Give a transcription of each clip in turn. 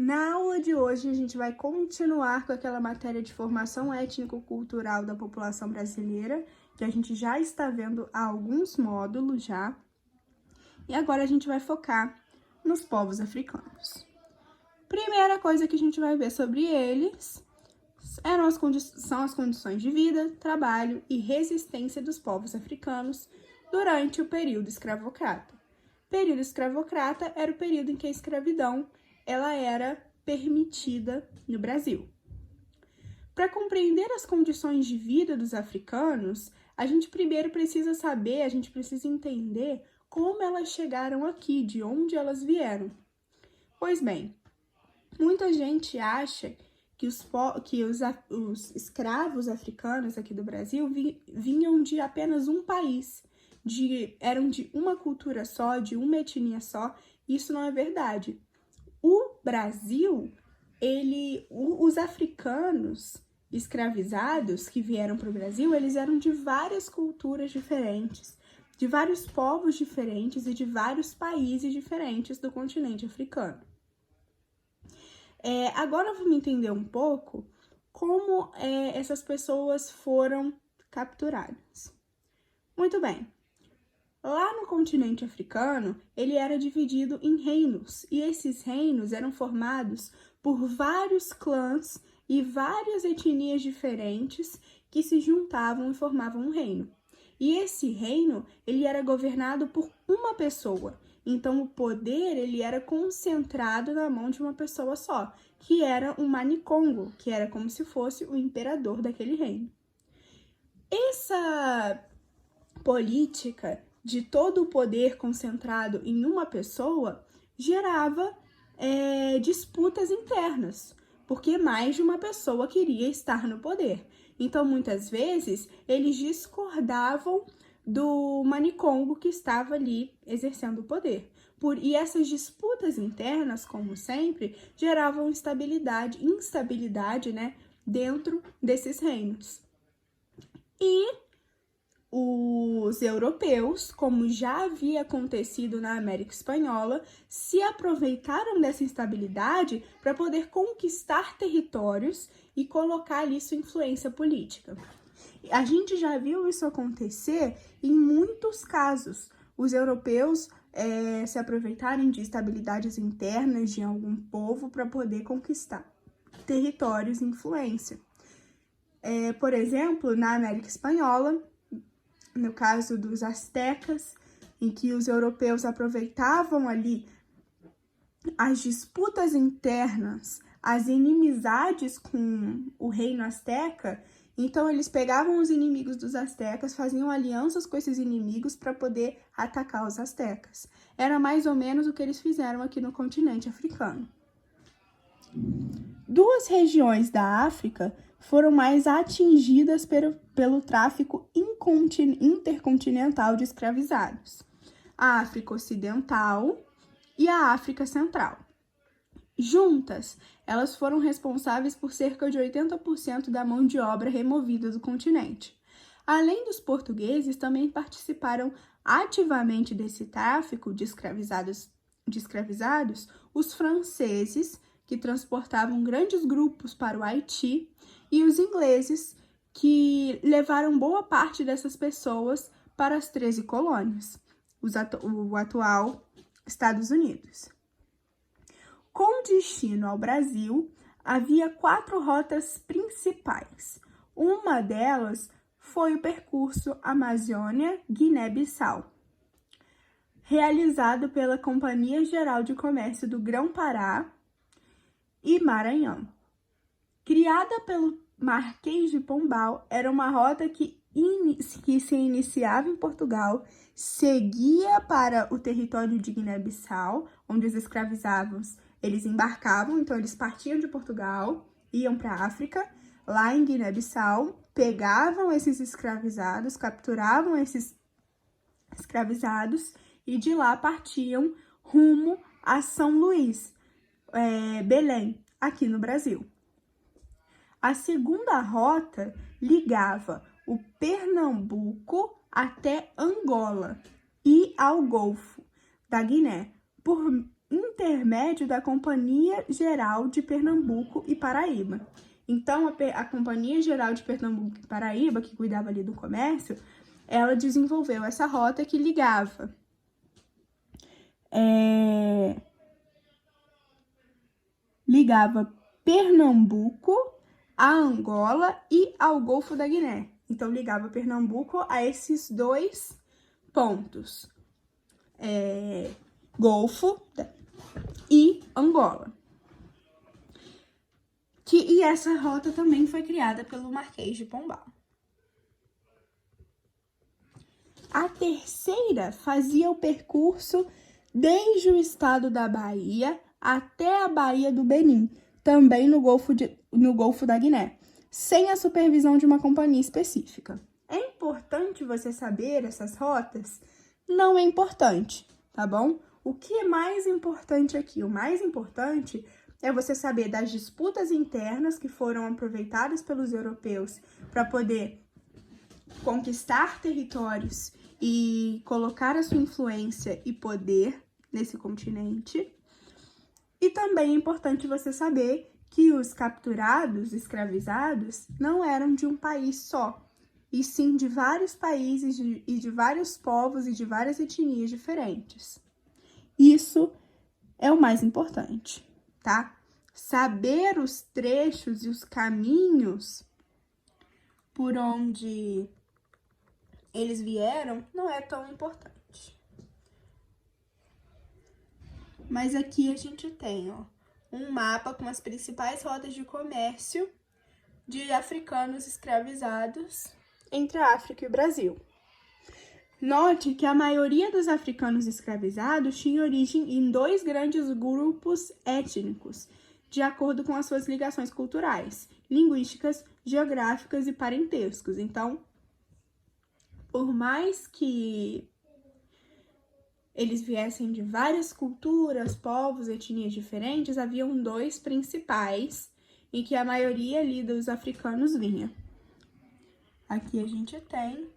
Na aula de hoje, a gente vai continuar com aquela matéria de formação étnico-cultural da população brasileira, que a gente já está vendo há alguns módulos já. E agora a gente vai focar nos povos africanos. Primeira coisa que a gente vai ver sobre eles são as condições de vida, trabalho e resistência dos povos africanos durante o período escravocrata. O período escravocrata era o período em que a escravidão ela era permitida no Brasil. Para compreender as condições de vida dos africanos, a gente primeiro precisa saber, a gente precisa entender como elas chegaram aqui, de onde elas vieram. Pois bem, muita gente acha que os escravos africanos aqui do Brasil vinham de apenas um país, eram de uma cultura só, de uma etnia só. Isso não é verdade. O Brasil, os africanos escravizados que vieram para o Brasil, eles eram de várias culturas diferentes, de vários povos diferentes e de vários países diferentes do continente africano. Agora vamos entender um pouco como essas pessoas foram capturadas. Muito bem. Lá no continente africano, ele era dividido em reinos, e esses reinos eram formados por vários clãs e várias etnias diferentes que se juntavam e formavam um reino. E esse reino, ele era governado por uma pessoa. Então, o poder, ele era concentrado na mão de uma pessoa só, que era um manicongo, que era como se fosse o imperador daquele reino. Essa política de todo o poder concentrado em uma pessoa gerava disputas internas, porque mais de uma pessoa queria estar no poder. Então, muitas vezes, eles discordavam do manicongo que estava ali exercendo o poder. E essas disputas internas, como sempre, geravam instabilidade, né, dentro desses reinos. E os europeus, como já havia acontecido na América Espanhola, se aproveitaram dessa instabilidade para poder conquistar territórios e colocar ali sua influência política. A gente já viu isso acontecer em muitos casos. Os europeus se aproveitarem de instabilidades internas de algum povo para poder conquistar territórios e influência. Por exemplo, na América Espanhola, no caso dos astecas, em que os europeus aproveitavam ali as disputas internas, as inimizades com o reino asteca. Então, eles pegavam os inimigos dos astecas, faziam alianças com esses inimigos para poder atacar os astecas. Era mais ou menos o que eles fizeram aqui no continente africano. Duas regiões da África foram mais atingidas pelo tráfico intercontinental de escravizados: a África Ocidental e a África Central. Juntas, elas foram responsáveis por cerca de 80% da mão de obra removida do continente. Além dos portugueses, também participaram ativamente desse tráfico de escravizados, os franceses, que transportavam grandes grupos para o Haiti, e os ingleses, que levaram boa parte dessas pessoas para as 13 colônias, o atual Estados Unidos. Com destino ao Brasil, havia 4 rotas principais. Uma delas foi o percurso Amazônia-Guiné-Bissau, realizado pela Companhia Geral de Comércio do Grão-Pará e Maranhão. Criada pelo Marquês de Pombal, era uma rota que se iniciava em Portugal, seguia para o território de Guiné-Bissau, onde os escravizados eles embarcavam. Então eles partiam de Portugal, iam para a África, lá em Guiné-Bissau, pegavam esses escravizados, capturavam esses escravizados e de lá partiam rumo a São Luís, Belém, aqui no Brasil. A segunda rota ligava o Pernambuco até Angola e ao Golfo da Guiné, por intermédio da Companhia Geral de Pernambuco e Paraíba. Então, a Companhia Geral de Pernambuco e Paraíba, que cuidava ali do comércio, ela desenvolveu essa rota que ligava Pernambuco a Angola e ao Golfo da Guiné. Então, ligava Pernambuco a esses dois pontos, Golfo e Angola. E essa rota também foi criada pelo Marquês de Pombal. A terceira fazia o percurso desde o estado da Bahia até a Baía do Benim, também no Golfo da Guiné, sem a supervisão de uma companhia específica. É importante você saber essas rotas? Não é importante, tá bom? O que é mais importante aqui? O mais importante é você saber das disputas internas que foram aproveitadas pelos europeus para poder conquistar territórios e colocar a sua influência e poder nesse continente. E também é importante você saber que os capturados, escravizados, não eram de um país só, e sim de vários países e de vários povos e de várias etnias diferentes. Isso é o mais importante, tá? Saber os trechos e os caminhos por onde eles vieram não é tão importante. Mas aqui a gente tem, um mapa com as principais rotas de comércio de africanos escravizados entre a África e o Brasil. Note que a maioria dos africanos escravizados tinha origem em dois grandes grupos étnicos, de acordo com as suas ligações culturais, linguísticas, geográficas e parentescos. Então, por mais que eles viessem de várias culturas, povos, etnias diferentes, haviam dois principais em que a maioria ali dos africanos vinha. Aqui a gente tem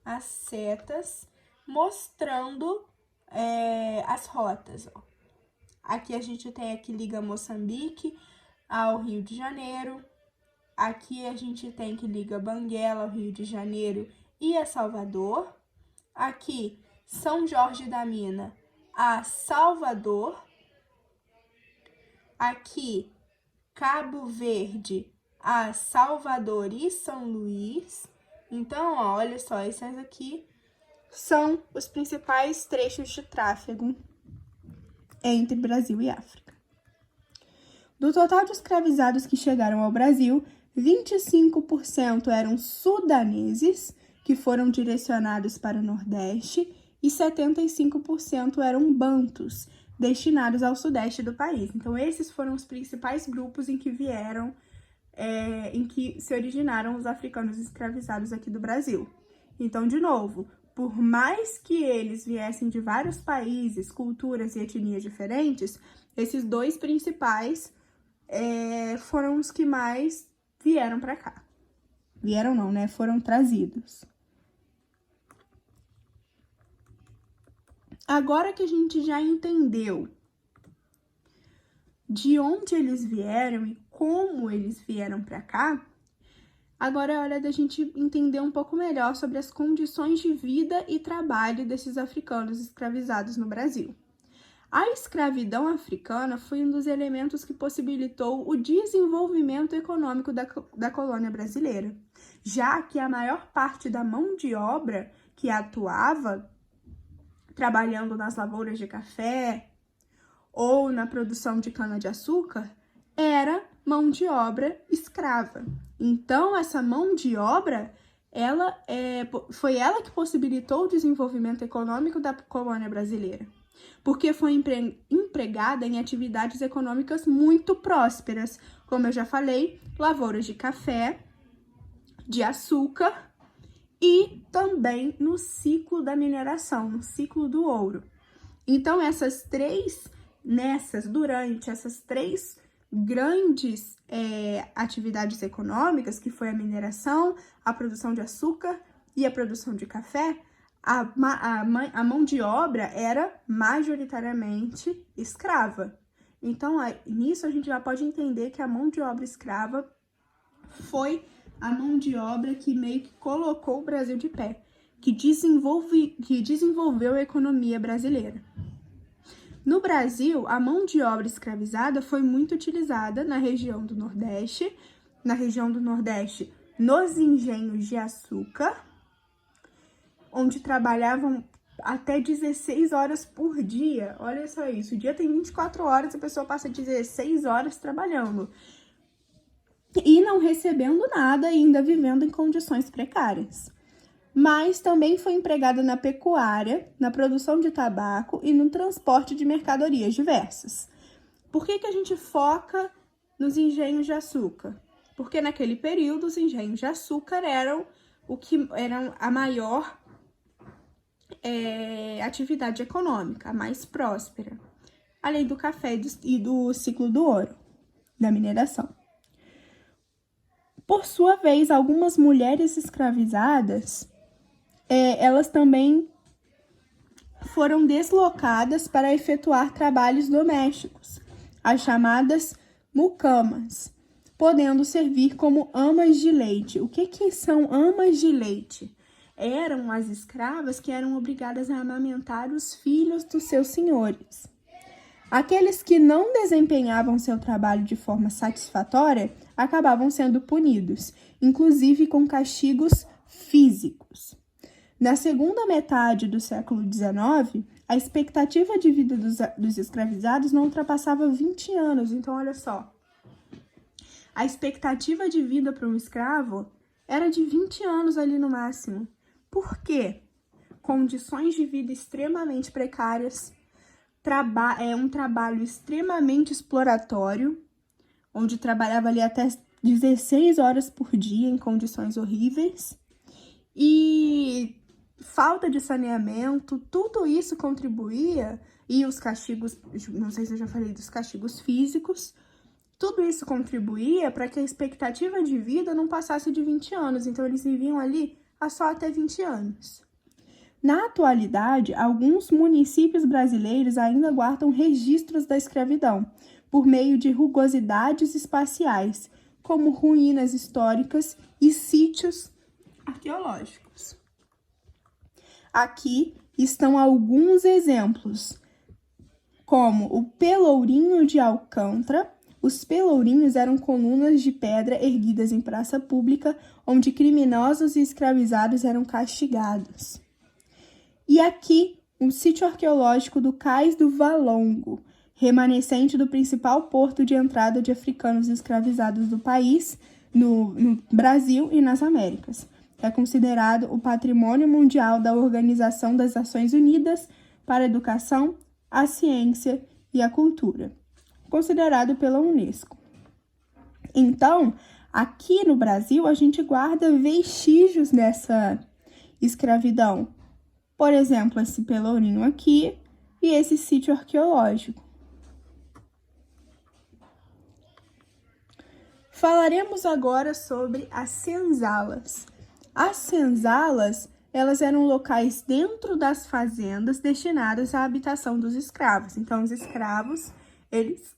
as setas mostrando as rotas. Aqui a gente tem a que liga Moçambique ao Rio de Janeiro. Aqui a gente tem que liga Banguela ao Rio de Janeiro e a Salvador. Aqui São Jorge da Mina a Salvador. Aqui Cabo Verde a Salvador e São Luís. Então, olha só, esses aqui são os principais trechos de tráfego entre Brasil e África. Do total de escravizados que chegaram ao Brasil, 25% eram sudaneses, que foram direcionados para o Nordeste, e 75% eram bantus, destinados ao Sudeste do país. Então, esses foram os principais grupos em que vieram, em que se originaram os africanos escravizados aqui do Brasil. Então, de novo, por mais que eles viessem de vários países, culturas e etnias diferentes, esses dois principais foram os que mais vieram para cá. Vieram não, né? Foram trazidos. Agora que a gente já entendeu de onde eles vieram e como eles vieram para cá, agora é hora da gente entender um pouco melhor sobre as condições de vida e trabalho desses africanos escravizados no Brasil. A escravidão africana foi um dos elementos que possibilitou o desenvolvimento econômico da colônia brasileira, já que a maior parte da mão de obra que atuava trabalhando nas lavouras de café ou na produção de cana-de-açúcar era mão de obra escrava. Então, essa mão de obra, foi ela que possibilitou o desenvolvimento econômico da colônia brasileira, porque foi empregada em atividades econômicas muito prósperas, como eu já falei, lavouras de café, de açúcar e também no ciclo da mineração, no ciclo do ouro. Então, durante essas três grandes atividades econômicas, que foi a mineração, a produção de açúcar e a produção de café, a mão de obra era majoritariamente escrava. Então, nisso a gente já pode entender que a mão de obra escrava foi a mão de obra que meio que colocou o Brasil de pé, que desenvolveu a economia brasileira. No Brasil, a mão de obra escravizada foi muito utilizada na região do Nordeste, nos engenhos de açúcar, onde trabalhavam até 16 horas por dia. Olha só isso, o dia tem 24 horas, a pessoa passa 16 horas trabalhando. E não recebendo nada, ainda vivendo em condições precárias. Mas também foi empregada na pecuária, na produção de tabaco e no transporte de mercadorias diversas. Por que a gente foca nos engenhos de açúcar? Porque naquele período os engenhos de açúcar eram a maior atividade econômica, a mais próspera, além do café e do ciclo do ouro, da mineração. Por sua vez, algumas mulheres escravizadas, elas também foram deslocadas para efetuar trabalhos domésticos, as chamadas mucamas, podendo servir como amas de leite. O que são amas de leite? Eram as escravas que eram obrigadas a amamentar os filhos dos seus senhores. Aqueles que não desempenhavam seu trabalho de forma satisfatória acabavam sendo punidos, inclusive com castigos físicos. Na segunda metade do século XIX, a expectativa de vida dos escravizados não ultrapassava 20 anos. Então, olha só, a expectativa de vida para um escravo era de 20 anos ali no máximo. Por quê? Condições de vida extremamente precárias, um trabalho extremamente exploratório, onde trabalhava ali até 16 horas por dia em condições horríveis, e falta de saneamento, tudo isso contribuía, e os castigos, não sei se eu já falei dos castigos físicos, tudo isso contribuía para que a expectativa de vida não passasse de 20 anos, então eles viviam ali só até 20 anos. Na atualidade, alguns municípios brasileiros ainda guardam registros da escravidão, por meio de rugosidades espaciais, como ruínas históricas e sítios arqueológicos. Aqui estão alguns exemplos, como o Pelourinho de Alcântara. Os pelourinhos eram colunas de pedra erguidas em praça pública, onde criminosos e escravizados eram castigados. E aqui, um sítio arqueológico do Cais do Valongo, remanescente do principal porto de entrada de africanos escravizados do país, no Brasil e nas Américas. É considerado o Patrimônio Mundial da Organização das Nações Unidas para a Educação, a Ciência e a Cultura, considerado pela Unesco. Então, aqui no Brasil, a gente guarda vestígios dessa escravidão. Por exemplo, esse pelourinho aqui e esse sítio arqueológico. Falaremos agora sobre as senzalas. As senzalas, elas eram locais dentro das fazendas destinadas à habitação dos escravos. Então, os escravos, eles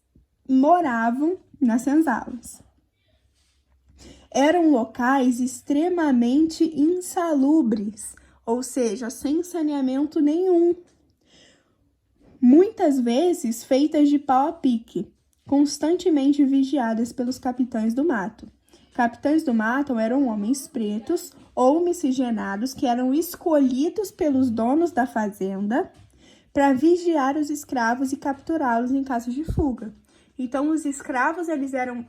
moravam nas senzalas. Eram locais extremamente insalubres, ou seja, sem saneamento nenhum. Muitas vezes feitas de pau a pique, constantemente vigiadas pelos capitães do mato. Capitães do mato eram homens pretos ou miscigenados que eram escolhidos pelos donos da fazenda para vigiar os escravos e capturá-los em caso de fuga. Então, os escravos, eles eram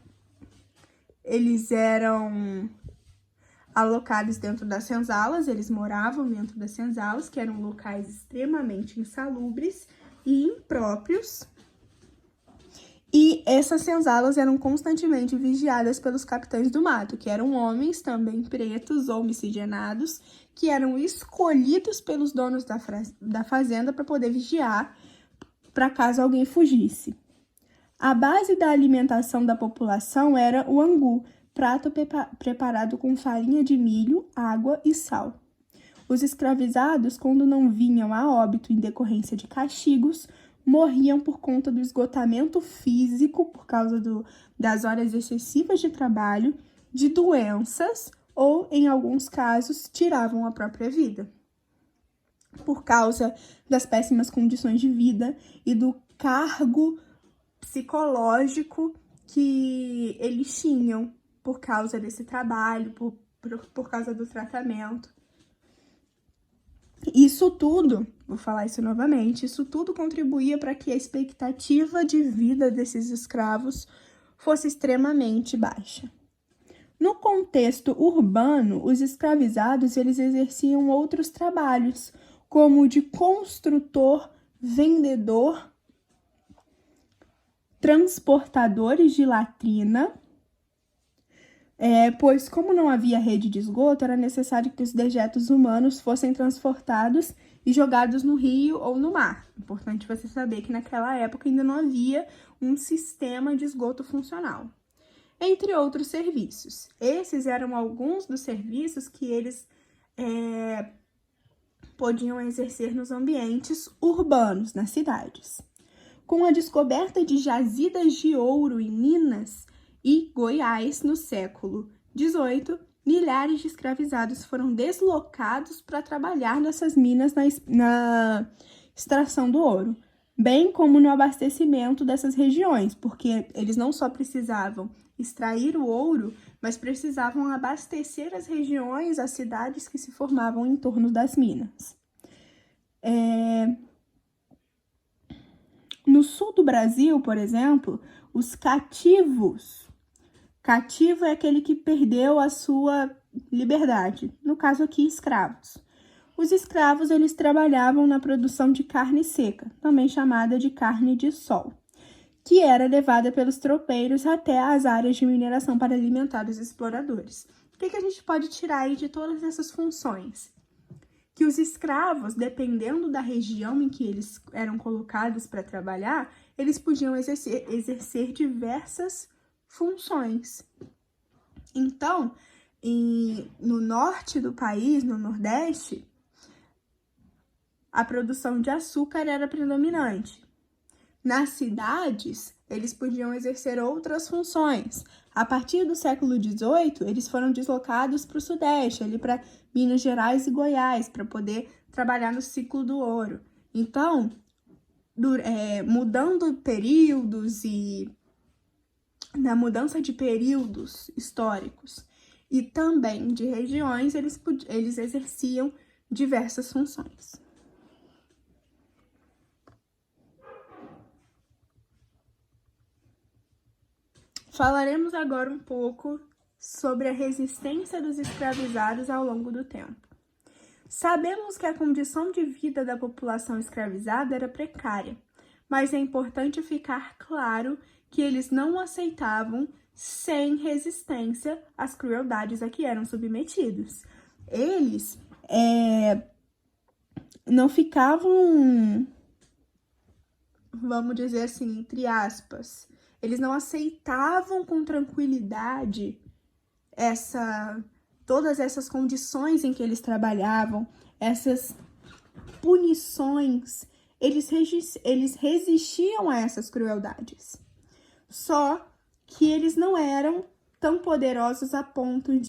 alocados dentro das senzalas, eles moravam dentro das senzalas, que eram locais extremamente insalubres e impróprios. E essas senzalas eram constantemente vigiadas pelos capitães do mato, que eram homens também pretos ou miscigenados, que eram escolhidos pelos donos da fazenda para poder vigiar, para caso alguém fugisse. A base da alimentação da população era o angu, prato preparado com farinha de milho, água e sal. Os escravizados, quando não vinham a óbito em decorrência de castigos, morriam por conta do esgotamento físico, por causa das horas excessivas de trabalho, de doenças ou, em alguns casos, tiravam a própria vida. Por causa das péssimas condições de vida e do cargo psicológico que eles tinham por causa desse trabalho, por causa do tratamento. Isso tudo, vou falar isso novamente, isso tudo contribuía para que a expectativa de vida desses escravos fosse extremamente baixa. No contexto urbano, os escravizados eles exerciam outros trabalhos, como o de construtor, vendedor, transportadores de latrina, pois como não havia rede de esgoto, era necessário que os dejetos humanos fossem transportados e jogados no rio ou no mar. Importante você saber que naquela época ainda não havia um sistema de esgoto funcional. Entre outros serviços. Esses eram alguns dos serviços que eles podiam exercer nos ambientes urbanos, nas cidades. Com a descoberta de jazidas de ouro em Minas e Goiás no século XVIII, milhares de escravizados foram deslocados para trabalhar nessas minas na extração do ouro, bem como no abastecimento dessas regiões, porque eles não só precisavam extrair o ouro, mas precisavam abastecer as regiões, as cidades que se formavam em torno das minas. No sul do Brasil, por exemplo, os cativos. Cativo é aquele que perdeu a sua liberdade, no caso aqui, escravos. Os escravos, eles trabalhavam na produção de carne seca, também chamada de carne de sol, que era levada pelos tropeiros até as áreas de mineração para alimentar os exploradores. O que a gente pode tirar aí de todas essas funções? Que os escravos, dependendo da região em que eles eram colocados para trabalhar, eles podiam exercer diversas funções. Então, no norte do país, no Nordeste, a produção de açúcar era predominante. Nas cidades, eles podiam exercer outras funções. A partir do século XVIII, eles foram deslocados para o Sudeste, ali para Minas Gerais e Goiás, para poder trabalhar no ciclo do ouro. Então, mudando períodos e na mudança de períodos históricos e também de regiões, eles exerciam diversas funções. Falaremos agora um pouco sobre a resistência dos escravizados ao longo do tempo. Sabemos que a condição de vida da população escravizada era precária, mas é importante ficar claro que eles não aceitavam sem resistência às crueldades a que eram submetidos. Eles não ficavam, vamos dizer assim, entre aspas, eles não aceitavam com tranquilidade todas essas condições em que eles trabalhavam, essas punições, eles resistiam a essas crueldades. Só que eles não eram tão poderosos a ponto